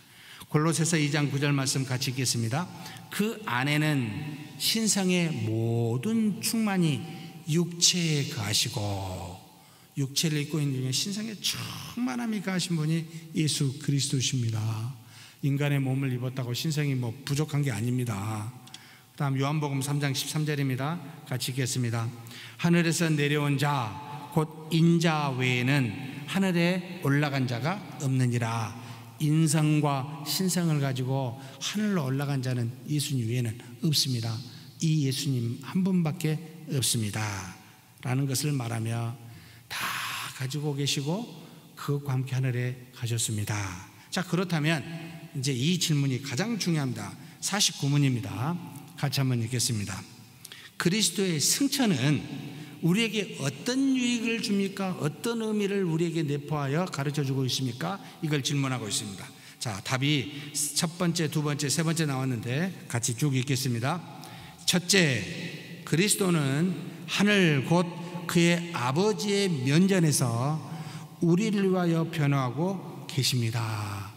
A: 골로새서 2장 9절 말씀 같이 읽겠습니다. 그 안에는 신성의 모든 충만이 육체에 거하시고, 육체를 입고 있는 중에 신성의 충만함이 거하신 분이 예수 그리스도십니다. 인간의 몸을 입었다고 신성이 부족한 게 아닙니다. 그 다음 요한복음 3장 13절입니다. 같이 읽겠습니다. 하늘에서 내려온 자 곧 인자 외에는 하늘에 올라간 자가 없느니라. 인성과 신성을 가지고 하늘로 올라간 자는 예수님 외에는 없습니다. 이 예수님 한 분밖에 없습니다 라는 것을 말하며 다 가지고 계시고 그것과 함께 하늘에 가셨습니다. 자, 그렇다면 이제 이 질문이 가장 중요합니다. 49문입니다. 같이 한번 읽겠습니다. 그리스도의 승천은 우리에게 어떤 유익을 줍니까? 어떤 의미를 우리에게 내포하여 가르쳐주고 있습니까? 이걸 질문하고 있습니다. 자, 답이 첫 번째, 두 번째, 세 번째 나왔는데 같이 쭉 읽겠습니다. 첫째, 그리스도는 하늘 곧 그의 아버지의 면전에서 우리를 위하여 변호하고 계십니다.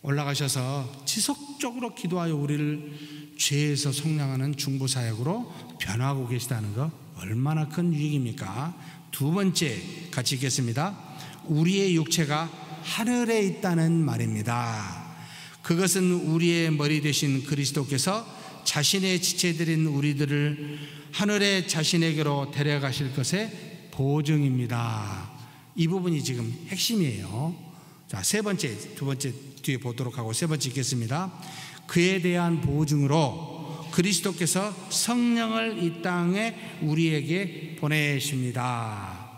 A: 올라가셔서 지속적으로 기도하여 우리를 죄에서 속량하는 중보사역으로 변화하고 계시다는 거 얼마나 큰 유익입니까? 두 번째, 같이 읽겠습니다. 우리의 육체가 하늘에 있다는 말입니다. 그것은 우리의 머리 되신 그리스도께서 자신의 지체들인 우리들을 하늘에 자신에게로 데려가실 것의 보증입니다. 이 부분이 지금 핵심이에요. 자, 세 번째, 두 번째 뒤에 보도록 하고 세 번째 읽겠습니다. 그에 대한 보증으로 그리스도께서 성령을 이 땅에 우리에게 보내십니다.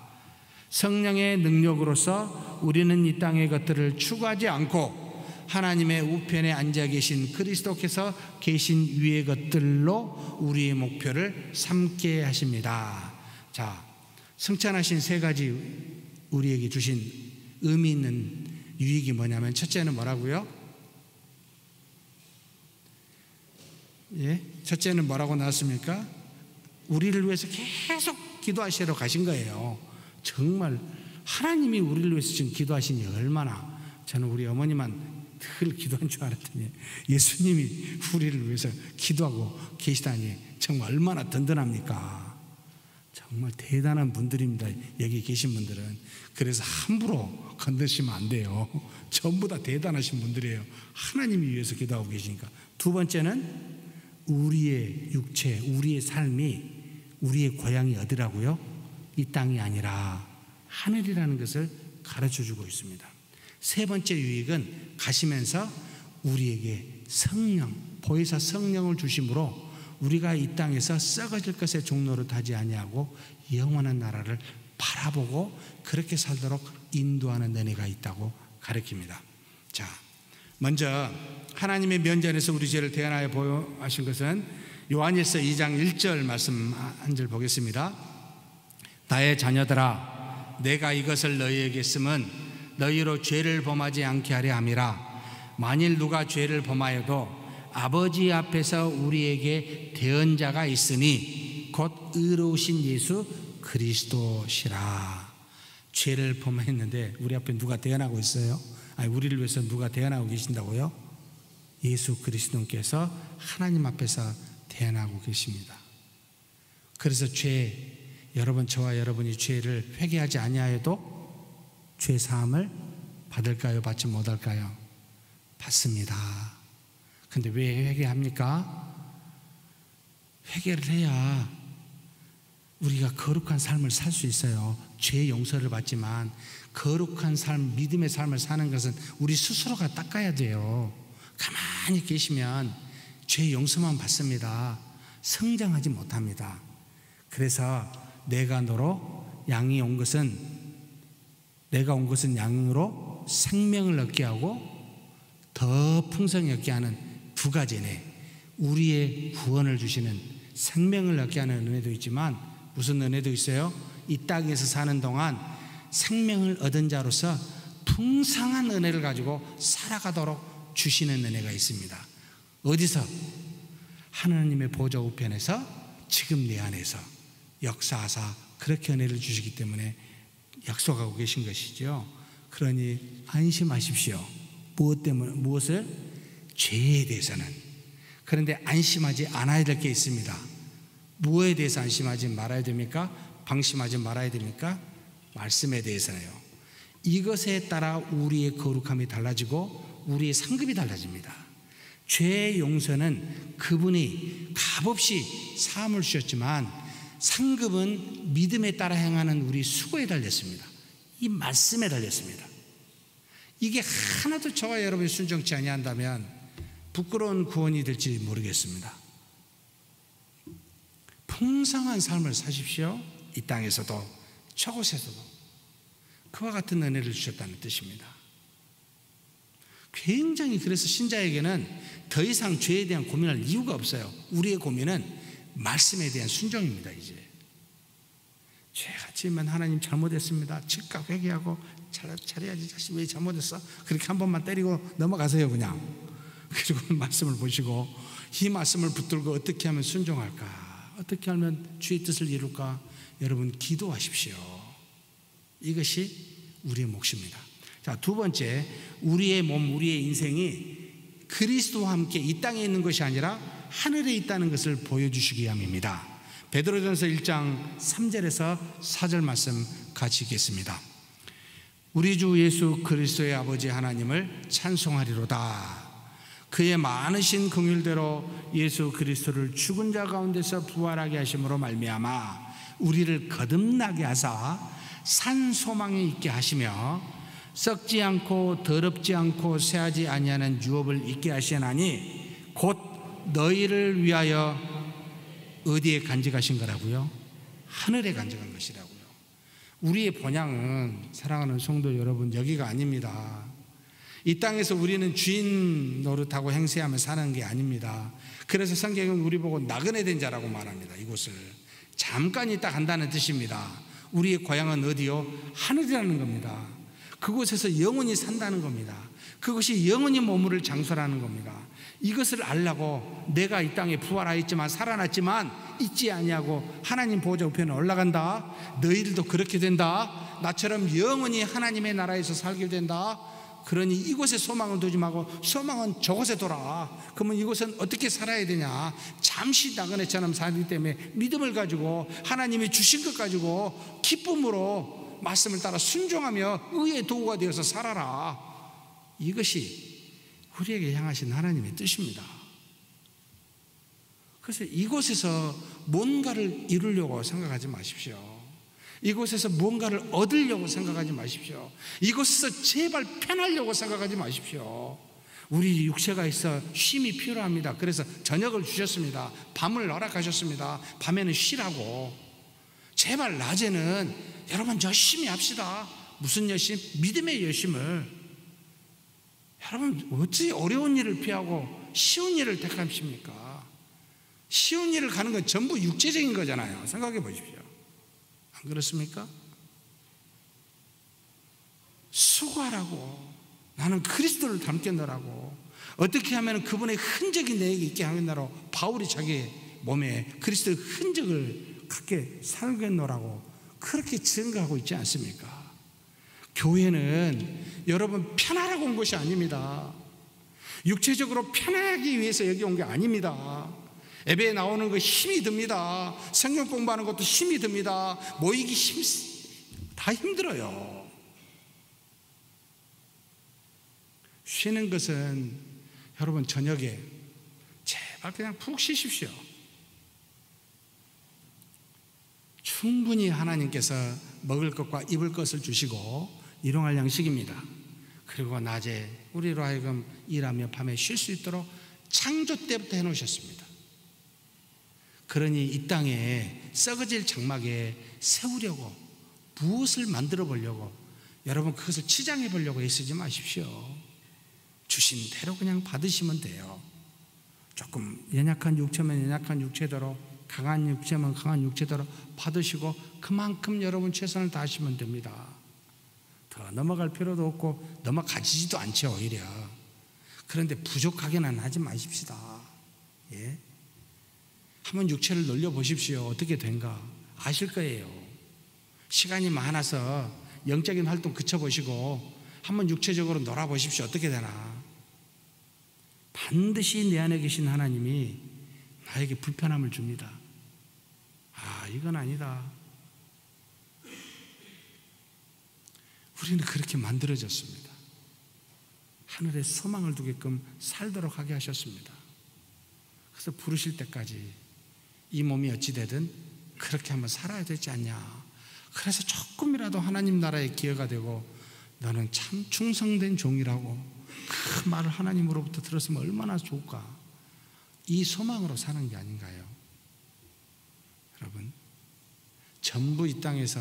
A: 성령의 능력으로서 우리는 이 땅의 것들을 추구하지 않고 하나님의 우편에 앉아 계신 그리스도께서 계신 위의 것들로 우리의 목표를 삼게 하십니다. 자, 승천하신 세 가지 우리에게 주신 의미 있는 유익이 뭐냐면, 첫째는 뭐라고요? 첫째는 뭐라고 나왔습니까? 우리를 위해서 계속 기도하시러 가신 거예요. 정말 하나님이 우리를 위해서 지금 기도하시니 얼마나, 저는 우리 어머니만 늘 기도한 줄 알았더니 예수님이 우리를 위해서 기도하고 계시다니 정말 얼마나 든든합니까? 정말 대단한 분들입니다. 여기 계신 분들은. 그래서 함부로 건드시면 안 돼요. 전부 다 대단하신 분들이에요. 하나님이 위해서 기도하고 계시니까. 두 번째는 우리의 육체, 우리의 삶이, 우리의 고향이 어디라고요? 이 땅이 아니라 하늘이라는 것을 가르쳐주고 있습니다. 세 번째 유익은 가시면서 우리에게 성령, 보혜사 성령을 주심으로 우리가 이 땅에서 썩어질 것의 종로를 타지 아니하고 영원한 나라를 바라보고 그렇게 살도록 인도하는 은혜가 있다고 가르칩니다. 자, 먼저 하나님의 면전에서 우리 죄를 대하여 보호하신 것은 요한일서 2장 1절 말씀 한 절 보겠습니다. 나의 자녀들아, 내가 이것을 너희에게 쓰면 너희로 죄를 범하지 않게 하려 함이라. 만일 누가 죄를 범하여도 아버지 앞에서 우리에게 대언자가 있으니 곧 의로우신 예수 그리스도시라. 죄를 범했는데 우리 앞에 누가 대언하고 있어요? 아니, 우리를 위해서 누가 대언하고 계신다고요? 예수 그리스도께서 하나님 앞에서 대언하고 계십니다. 그래서 여러분, 저와 여러분이 죄를 회개하지 아니하여도 죄 사함을 받을까요? 받지 못할까요? 받습니다. 근데 왜 회개합니까? 회개를 해야 우리가 거룩한 삶을 살 수 있어요. 죄 용서를 받지만 거룩한 삶, 믿음의 삶을 사는 것은 우리 스스로가 닦아야 돼요. 가만히 계시면 죄 용서만 받습니다. 성장하지 못합니다. 그래서 내가 온 것은 양으로 생명을 얻게 하고 더 풍성히 얻게 하는 두 가지네. 우리의 구원을 주시는 생명을 얻게 하는 은혜도 있지만 무슨 은혜도 있어요? 이 땅에서 사는 동안 생명을 얻은 자로서 풍성한 은혜를 가지고 살아가도록 주시는 은혜가 있습니다. 어디서? 하나님의 보좌 우편에서 지금 내 안에서 역사하사 그렇게 은혜를 주시기 때문에 약속하고 계신 것이죠. 그러니 안심하십시오. 무엇을? 죄에 대해서는. 그런데 안심하지 않아야 될 게 있습니다. 무엇에 대해서 안심하지 말아야 됩니까? 방심하지 말아야 됩니까? 말씀에 대해서요. 이것에 따라 우리의 거룩함이 달라지고 우리의 상급이 달라집니다. 죄의 용서는 그분이 값없이 사함을 주셨지만 상급은 믿음에 따라 행하는 우리 수고에 달렸습니다. 이 말씀에 달렸습니다. 이게 하나도 저와 여러분이 순종치 아니한다면 부끄러운 구원이 될지 모르겠습니다. 풍성한 삶을 사십시오. 이 땅에서도 저곳에서도 그와 같은 은혜를 주셨다는 뜻입니다. 굉장히 그래서 신자에게는 더 이상 죄에 대한 고민할 이유가 없어요. 우리의 고민은 말씀에 대한 순종입니다. 이제 죄가 지으면 하나님 잘못했습니다. 즉각 회개하고 잘해야지. 자식 왜 잘못했어? 그렇게 한 번만 때리고 넘어가세요. 그냥. 그리고 말씀을 보시고 이 말씀을 붙들고 어떻게 하면 순종할까? 어떻게 하면 주의 뜻을 이룰까? 여러분 기도하십시오. 이것이 우리의 몫입니다. 자, 두 번째, 우리의 몸, 우리의 인생이 그리스도와 함께 이 땅에 있는 것이 아니라 하늘에 있다는 것을 보여주시기 위함입니다. 베드로전서 1장 3절에서 4절 말씀 같이 읽겠습니다. 우리 주 예수 그리스도의 아버지 하나님을 찬송하리로다. 그의 많으신 긍휼대로 예수 그리스도를 죽은 자 가운데서 부활하게 하심으로 말미암아 우리를 거듭나게 하사 산 소망에 있게 하시며 썩지 않고 더럽지 않고 쇠하지 아니하는 유업을 있게 하시나니 곧 너희를 위하여 어디에 간직하신 거라고요? 하늘에 간직한 것이라고요. 우리의 본향은 사랑하는 성도 여러분 여기가 아닙니다. 이 땅에서 우리는 주인 노릇하고 행세하며 사는 게 아닙니다. 그래서 성경은 우리 보고 나그네 된 자라고 말합니다. 이곳을 잠깐 있다 간다는 뜻입니다. 우리의 고향은 어디요? 하늘이라는 겁니다. 그곳에서 영원히 산다는 겁니다. 그것이 영원히 머무를 장소라는 겁니다. 이것을 알라고 내가 이 땅에 부활하였지만 살아났지만 있지 아니하고 하나님 보좌 우편에 올라간다. 너희들도 그렇게 된다. 나처럼 영원히 하나님의 나라에서 살게 된다. 그러니 이곳에 소망을 두지 말고 소망은 저곳에 둬라. 그러면 이곳은 어떻게 살아야 되냐? 잠시 나그네처럼 살기 때문에 믿음을 가지고 하나님이 주신 것 가지고 기쁨으로 말씀을 따라 순종하며 의의 도구가 되어서 살아라. 이것이 우리에게 향하신 하나님의 뜻입니다. 그래서 이곳에서 뭔가를 이루려고 생각하지 마십시오. 이곳에서 뭔가를 얻으려고 생각하지 마십시오. 이곳에서 제발 편하려고 생각하지 마십시오. 우리 육체가 있어 쉼이 필요합니다. 그래서 저녁을 주셨습니다. 밤을 허락하셨습니다. 밤에는 쉬라고. 제발 낮에는 여러분 열심히 합시다. 무슨 열심? 믿음의 열심을. 여러분 어찌 어려운 일을 피하고 쉬운 일을 택하십니까? 쉬운 일을 가는 건 전부 육체적인 거잖아요. 생각해 보십시오. 안 그렇습니까? 수고하라고. 나는 그리스도를 닮겠노라고. 어떻게 하면 그분의 흔적이 내게 있게 하겠노라고. 바울이 자기 몸에 그리스도의 흔적을 갖게 살겠노라고 그렇게 증거하고 있지 않습니까? 교회는 여러분 편하라고 온 것이 아닙니다. 육체적으로 편하기 위해서 여기 온 게 아닙니다. 예배에 나오는 거 힘이 듭니다. 성경 공부하는 것도 힘이 듭니다. 모이기 다 힘들어요. 쉬는 것은 여러분 저녁에 제발 그냥 푹 쉬십시오. 충분히 하나님께서 먹을 것과 입을 것을 주시고 일용할 양식입니다. 그리고 낮에 우리로 하여금 일하며 밤에 쉴 수 있도록 창조 때부터 해놓으셨습니다. 그러니 이 땅에 썩어질 장막에 세우려고 무엇을 만들어 보려고 여러분 그것을 치장해 보려고 애쓰지 마십시오. 주신 대로 그냥 받으시면 돼요. 조금 연약한 육체면 연약한 육체대로, 강한 육체면 강한 육체대로 받으시고 그만큼 여러분 최선을 다하시면 됩니다. 더 넘어갈 필요도 없고 넘어가지도 않죠. 오히려. 그런데 부족하게는 하지 마십시다. 예? 한번 육체를 놀려보십시오. 어떻게 된가 아실 거예요. 시간이 많아서 영적인 활동 그쳐보시고 한번 육체적으로 놀아보십시오. 어떻게 되나. 반드시 내 안에 계신 하나님이 나에게 불편함을 줍니다. 이건 아니다. 우리는 그렇게 만들어졌습니다. 하늘에 소망을 두게끔 살도록 하게 하셨습니다. 그래서 부르실 때까지 이 몸이 어찌되든 그렇게 한번 살아야 되지 않냐. 그래서 조금이라도 하나님 나라의 기여가 되고 너는 참 충성된 종이라고 그 말을 하나님으로부터 들었으면 얼마나 좋을까. 이 소망으로 사는 게 아닌가요? 여러분, 전부 이 땅에서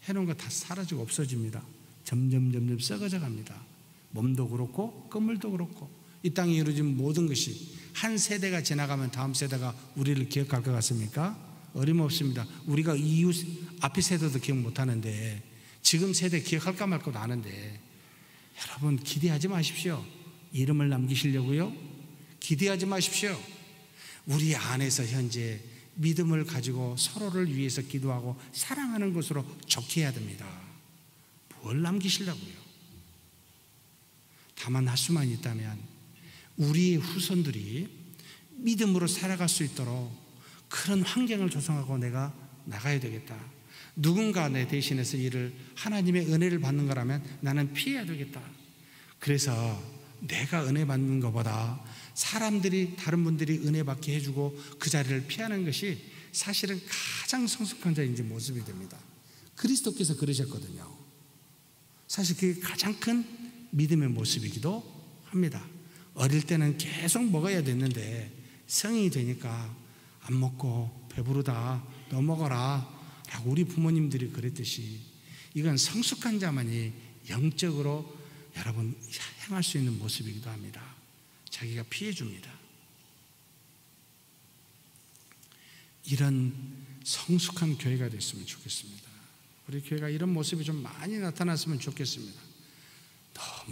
A: 해놓은 거 다 사라지고 없어집니다. 점점 썩어져 갑니다. 몸도 그렇고 건물도 그렇고 이 땅에 이루어진 모든 것이 한 세대가 지나가면 다음 세대가 우리를 기억할 것 같습니까? 어림없습니다. 우리가 이후 앞의 세대도 기억 못하는데 지금 세대 기억할까 말까도 아는데, 여러분 기대하지 마십시오. 이름을 남기시려고요? 기대하지 마십시오. 우리 안에서 현재 믿음을 가지고 서로를 위해서 기도하고 사랑하는 것으로 좋게 해야 됩니다. 뭘 남기시려고요? 다만 할 수만 있다면 우리의 후손들이 믿음으로 살아갈 수 있도록 그런 환경을 조성하고 내가 나가야 되겠다. 누군가 내 대신해서 일을 하나님의 은혜를 받는 거라면 나는 피해야 되겠다. 그래서 내가 은혜 받는 것보다 사람들이 다른 분들이 은혜 받게 해주고 그 자리를 피하는 것이 사실은 가장 성숙한 자의 모습이 됩니다. 그리스도께서 그러셨거든요. 사실 그게 가장 큰 믿음의 모습이기도 합니다. 어릴 때는 계속 먹어야 됐는데 성인이 되니까 안 먹고 배부르다 너 먹어라 라고 우리 부모님들이 그랬듯이 이건 성숙한 자만이 영적으로 여러분 행할 수 있는 모습이기도 합니다. 자기가 피해줍니다. 이런 성숙한 교회가 됐으면 좋겠습니다. 우리 교회가 이런 모습이 좀 많이 나타났으면 좋겠습니다.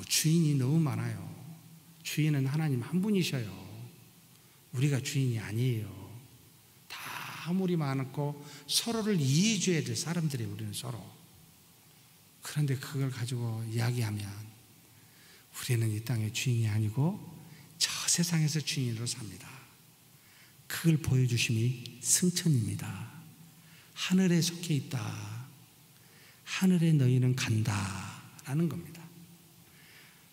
A: 주인이 너무 많아요. 주인은 하나님 한 분이셔요. 우리가 주인이 아니에요. 다 아무리 많고 서로를 이해해 줘야 될 사람들이에요. 우리는 서로. 그런데 그걸 가지고 이야기하면 우리는 이 땅의 주인이 아니고 저 세상에서 주인으로 삽니다. 그걸 보여주심이 승천입니다. 하늘에 속해 있다. 하늘에 너희는 간다 라는 겁니다.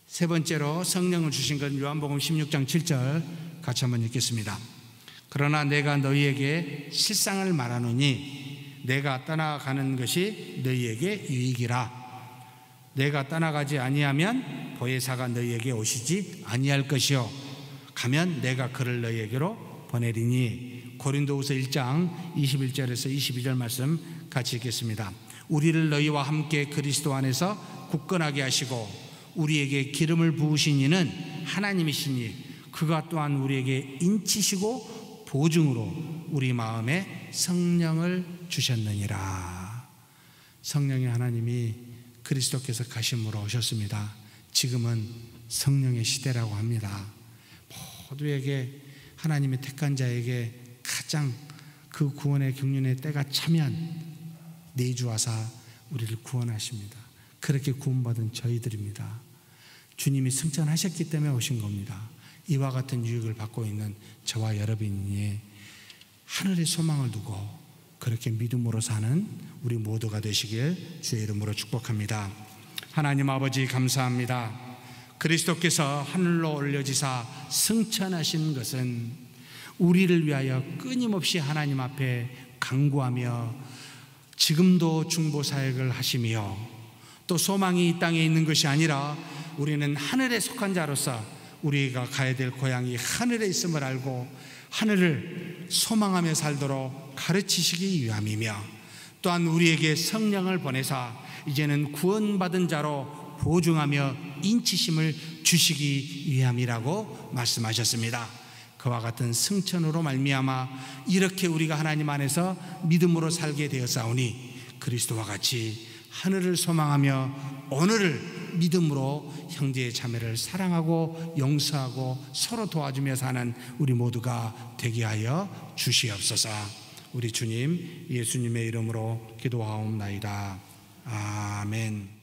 A: 세 번째로 성령을 주신 건 요한복음 16장 7절 같이 한번 읽겠습니다. 그러나 내가 너희에게 실상을 말하노니 내가 떠나가는 것이 너희에게 유익이라. 내가 떠나가지 아니하면 보혜사가 너희에게 오시지 아니할 것이요 가면 내가 그를 너희에게로 보내리니. 고린도후서 1장 21절에서 22절 말씀 같이 읽겠습니다. 우리를 너희와 함께 그리스도 안에서 굳건하게 하시고 우리에게 기름을 부으신 이는 하나님이시니 그가 또한 우리에게 인치시고 보증으로 우리 마음에 성령을 주셨느니라. 성령의 하나님이 그리스도께서 가심으로 오셨습니다. 지금은 성령의 시대라고 합니다. 모두에게 하나님의 택한 자에게 가장 그 구원의 경륜의 때가 차면 내주하사 우리를 구원하십니다. 그렇게 구원받은 저희들입니다. 주님이 승천하셨기 때문에 오신 겁니다. 이와 같은 유익을 받고 있는 저와 여러분이 하늘의 소망을 두고 그렇게 믿음으로 사는 우리 모두가 되시길 주의 이름으로 축복합니다. 하나님 아버지 감사합니다. 그리스도께서 하늘로 올려지사 승천하신 것은 우리를 위하여 끊임없이 하나님 앞에 간구하며 지금도 중보사역을 하시며 또 소망이 이 땅에 있는 것이 아니라 우리는 하늘에 속한 자로서 우리가 가야 될 고향이 하늘에 있음을 알고 하늘을 소망하며 살도록 가르치시기 위함이며 또한 우리에게 성령을 보내사 이제는 구원받은 자로 보증하며 인치심을 주시기 위함이라고 말씀하셨습니다. 그와 같은 승천으로 말미암아 이렇게 우리가 하나님 안에서 믿음으로 살게 되었사오니 그리스도와 같이 하늘을 소망하며 오늘을 믿음으로 형제의 자매를 사랑하고 용서하고 서로 도와주며 사는 우리 모두가 되게 하여 주시옵소서. 우리 주님 예수님의 이름으로 기도하옵나이다. 아멘.